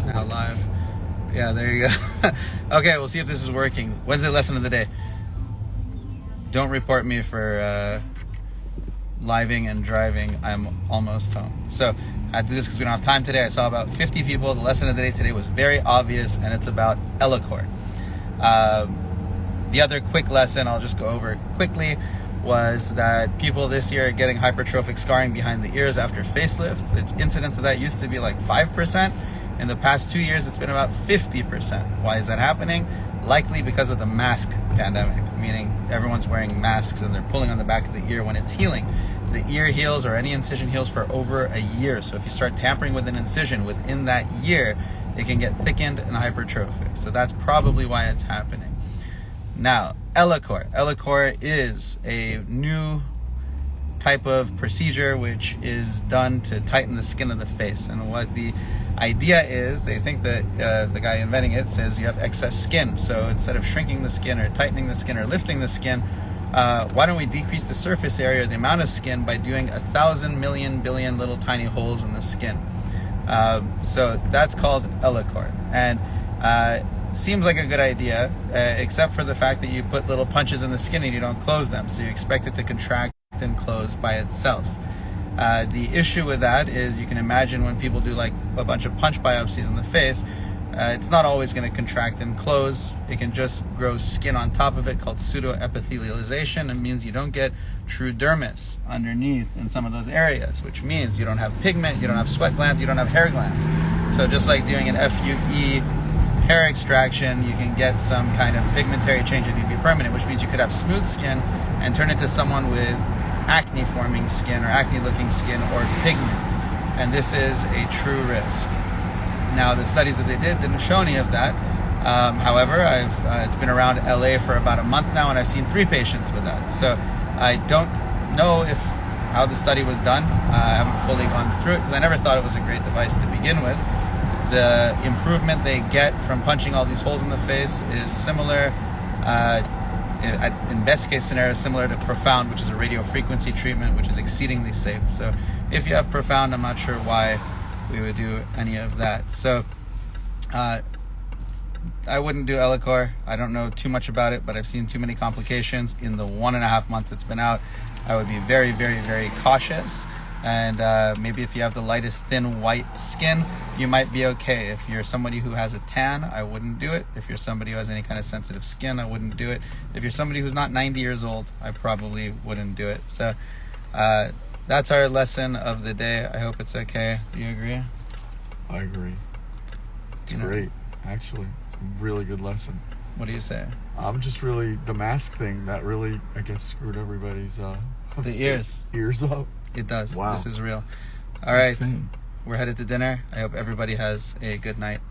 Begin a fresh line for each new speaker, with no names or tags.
Now live. Yeah, there you go. Okay, we'll see if this is working. When's the lesson of the day? Don't report me for living and driving. I'm almost home. So I do this because we don't have time today. I saw about 50 people. The lesson of the day today was very obvious, and it's about Ellacor. The other quick lesson I'll just go over quickly was that people this year are getting hypertrophic scarring behind the ears after facelifts. The incidence of that used to be like 5%. In the past 2 years, it's been about 50%. Why is that happening? Likely because of the mask pandemic, meaning everyone's wearing masks and they're pulling on the back of the ear when it's healing. The ear heals, or any incision heals, for over a year. So if you start tampering with an incision within that year, it can get thickened and hypertrophic. So that's probably why it's happening. Now, Ellacor. Ellacor is a new type of procedure which is done to tighten the skin of the face. And what the idea is, they think that the guy inventing it says you have excess skin. So instead of shrinking the skin or tightening the skin or lifting the skin, why don't we decrease the surface area, or the amount of skin, by doing 1,000 million billion little tiny holes in the skin. So that's called Ellacor. And seems like a good idea, except for the fact that you put little punches in the skin and you don't close them. So you expect it to contract and close by itself. The issue with that is, you can imagine when people do like a bunch of punch biopsies in the face, it's not always going to contract and close. It can just grow skin on top of it, called pseudoepithelialization. It means you don't get true dermis underneath in some of those areas, which means you don't have pigment, you don't have sweat glands, you don't have hair glands. So just like doing an FUE hair extraction, you can get some kind of pigmentary change that would be permanent, which means you could have smooth skin and turn into someone with acne forming skin or acne looking skin or pigment. And this is a true risk. Now, the studies that they didn't show any of that. However, it's been around LA for about a month now, and I've seen 3 patients with that. So I don't know how the study was done. I haven't fully gone through it because I never thought it was a great device to begin with. The improvement they get from punching all these holes in the face is similar, in best case scenario, similar to Profound, which is a radio frequency treatment, which is exceedingly safe. So if you have Profound, I'm not sure why we would do any of that. So I wouldn't do Ellacor. I don't know too much about it, but I've seen too many complications in the 1.5 months it's been out. I would be very, very, very cautious. And maybe if you have the lightest thin white skin, you might be okay. If you're somebody who has a tan, I wouldn't do it. If you're somebody who has any kind of sensitive skin, I wouldn't do it. If you're somebody who's not 90 years old, I probably wouldn't do it. So that's our lesson of the day. I hope it's okay. Do you agree?
I agree. It's great, actually. It's a really good lesson.
What do you say?
I'm just really, the mask thing, that really, I guess, screwed everybody's
the ears
up.
It does.
Wow.
This is real. All right.
Insane.
We're headed to dinner. I hope everybody has a good night.